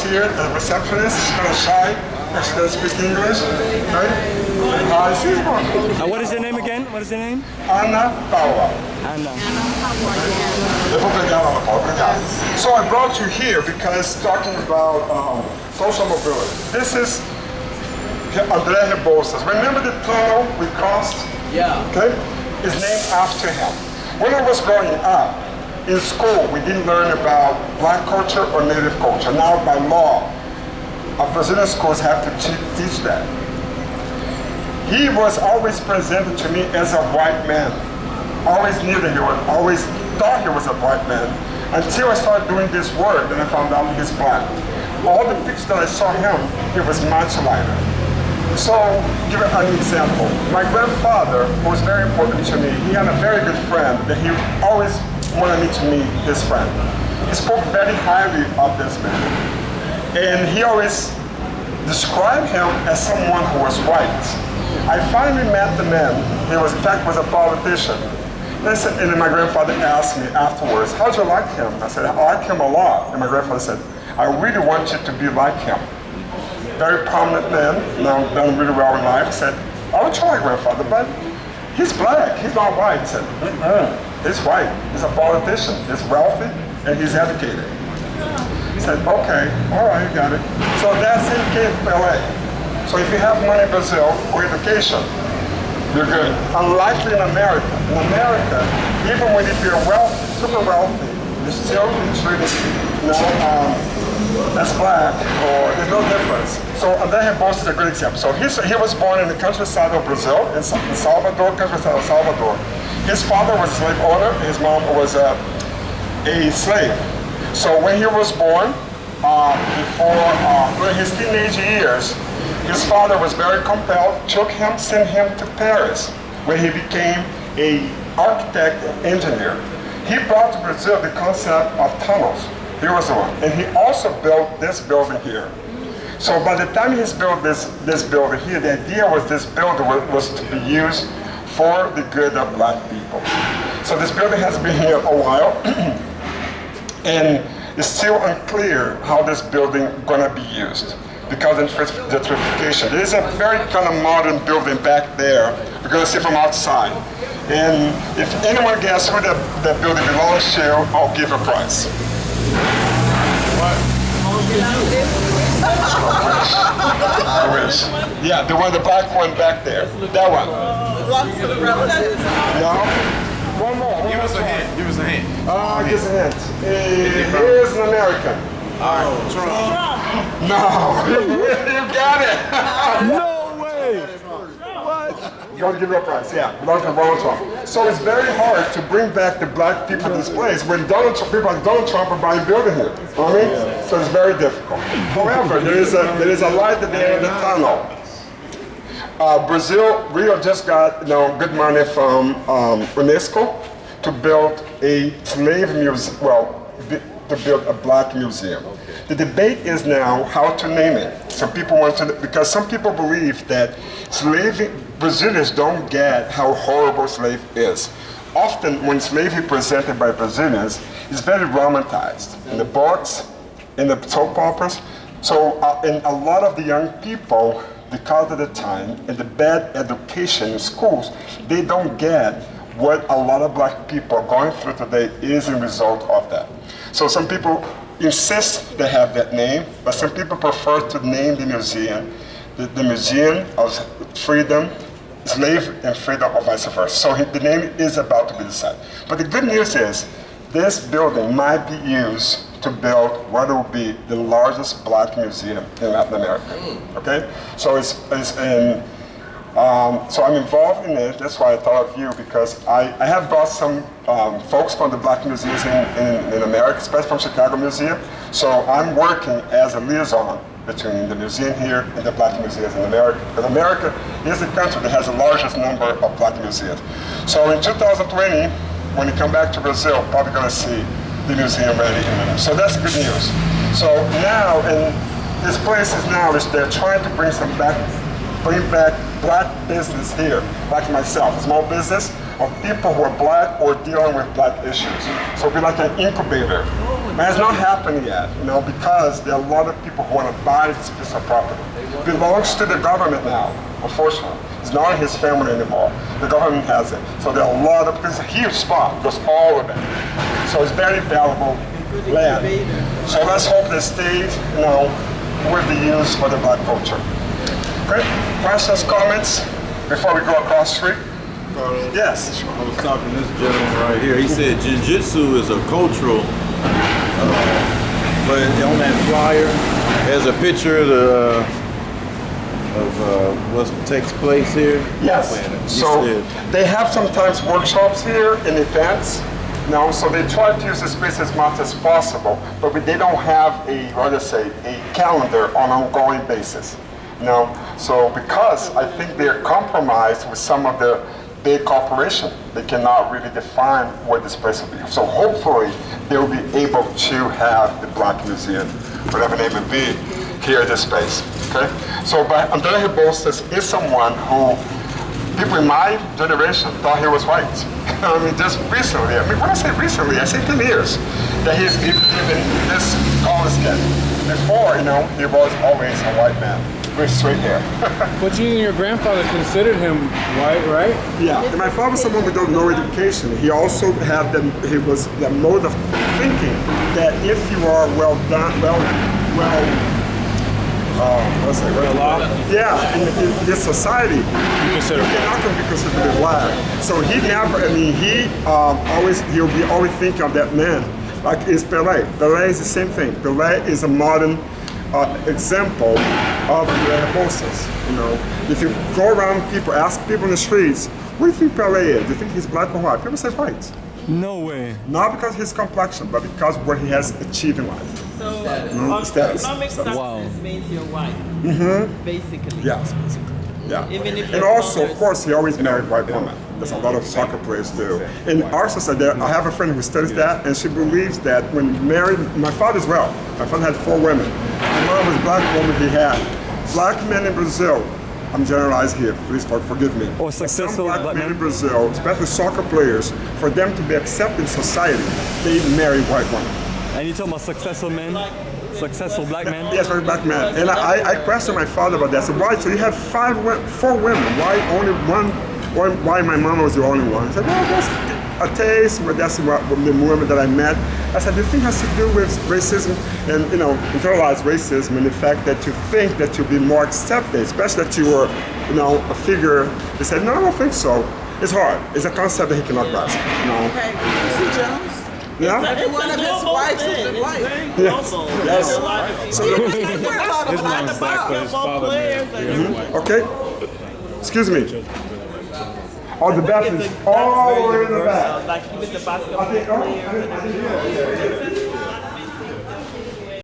here, the receptionist, is kind of shy. She doesn't speak English, right? She's one. What is your name again? What is your name? Ana Paula. Anna. So I brought you here because talking about social mobility. This is André Rebouças. Remember the tunnel we crossed? Yeah. Okay? It's named after him. When I was growing up, in school, we didn't learn about black culture or native culture. Now, by law, Brazilian schools have to teach that. He was always presented to me as a white man. Always knew that he was, always thought he was a white man. Until I started doing this work, then I found out he's black. All the pictures that I saw him, he was much lighter. So, give an example. My grandfather was very important to me. He had a very good friend that he always wanted me to meet his friend. He spoke very highly of this man. And he always described him as someone who was white. I finally met the man. He was, in fact, was a politician. And then my grandfather asked me afterwards, how'd you like him? I said, I like him a lot. And my grandfather said, I really want you to be like him. Very prominent man, now done really well in life. He said, I will try, grandfather, but he's black, he's not white. He said, he's white, he's a politician, he's wealthy, and he's educated. He said, okay, all right, got it. So that's in case of LA. So if you have money in Brazil or education, you're good. Unlikely in America. In America, even when if you're wealthy, super wealthy, you're still treated, as black, or there's no difference. So André Rebouças is a good example. So he was born in the countryside of Brazil, in Salvador, countryside of Salvador. His father was a slave owner, his mom was a slave. So when he was born, during his teenage years, his father was very compelled, took him, sent him to Paris, where he became an architect and engineer. He brought to Brazil the concept of tunnels. He was the one. And he also built this building here. So by the time he's built this building here, the idea was this building was to be used for the good of black people. So this building has been here a while, and it's still unclear how this building is going to be used because of gentrification. There is a very kind of modern building back there. We're going to see from outside. And if anyone guesses who that building belongs to, I'll give a prize. I wish. Yeah, the one, the black one back there. That one. Belongs to the relatives. No. One more. Give us a hint. Give us a hint. Give us a hint. Here's an American. Trump. No. You got it. No way! What? You want to give it a prize, yeah. Belongs to Donald Trump. So it's very hard to bring back the black people to this place when people like Donald Trump are buying building here. You know what I mean? So it's very difficult. However, there is a light at the end of the tunnel. Rio just got good money from UNESCO to build a slave museum. Well, to build a black museum. The debate is now how to name it. Some people want to, because some people believe that Brazilians don't get how horrible slavery is. Often when slavery presented by Brazilians, it's very romanticized in the books, in the soap operas. So and a lot of the young people, because of the time and the bad education in schools, they don't get what a lot of black people are going through today is a result of that. So some people insist they have that name, but some people prefer to name the museum, the Museum of Freedom, Slave and Freedom, or vice versa. So the name is about to be decided. But the good news is, this building might be used to build what will be the largest black museum in Latin America. Okay? So so I'm involved in it. That's why I thought of you, because I have brought some folks from the black museums in America, especially from Chicago Museum. So I'm working as a liaison between the museum here and the black museums in America. Because America is the country that has the largest number of black museums. So in 2020, when you come back to Brazil, probably going to see the museum ready. So that's good news. So now, and this place is now, they're trying to bring back black business here, like myself, a small business of people who are black or dealing with black issues. So it'll be like an incubator. But it's not happened yet, because there are a lot of people who want to buy this piece of property. It belongs to the government now, unfortunately. It's not his family anymore. The government has it. So there are a lot of, because it's a huge spot, because all of it. So it's very valuable land. So let's hope they stay, with the use for the black culture. Great. Questions, comments before we go across the street? Yes. I was talking to this gentleman right here. He said jiu-jitsu is a cultural, but on that flyer, there's a picture of what takes place here. Yes. So they have sometimes workshops here and events. So they try to use the space as much as possible, but they don't have a calendar on an ongoing basis. So because I think they're compromised with some of the big corporations, they cannot really define what this place will be. So hopefully they will be able to have the Black Museum, whatever name it be, here in this space. Okay. So, but André Rebouças is someone who people in my generation thought he was white. Just recently, when I say recently, I say 10 years, that he's given this college kid. Before, he was always a white man with straight hair. But you and your grandfather considered him white, right? Yeah, and my father was someone with no education. He also had the mode of thinking that if you are well yeah, in this society, you cannot be considered black. So he never, he'll be always thinking of that man. Like it's Pelé. Pelé is the same thing. Pelé is a modern example of André Rebouças. If you go around, ask people in the streets, what do you think Pelé is? Do you think he's black or white? People say white. No way. Not because of his complexion, but because of what he has achieved in life. So, economic success means you're white, basically. Yes, basically. Yeah. Even if and also, of course, he always married white women. That's a lot of soccer players do. In our society, I have a friend who studies that, and she believes that when married, my father as well. My father had 4 women. My mom was a black woman. He had black men in Brazil. I'm generalizing here, please forgive me. Or successful black men in Brazil, especially soccer players, for them to be accepted in society, they marry white women. And you talking about successful men? Successful black men? Yes, very black men. And I questioned my father about that. I said, why? So you have 4 women. Why only one? Why my mom was the only one? He said, well, that's a taste, but that's the woman that I met. I said, the thing has to do with racism and, internalized racism and the fact that you think that you'll be more accepted, especially that you were, a figure. He said, no, I don't think so. It's hard. It's a concept that he cannot grasp. Okay, Lucy Jones? Yeah? Every one of his wives has been white. Yes. So His mom's black, but his father married. Okay. Excuse me. Oh, the bathroom is all the way in the back. Like even the basketball players.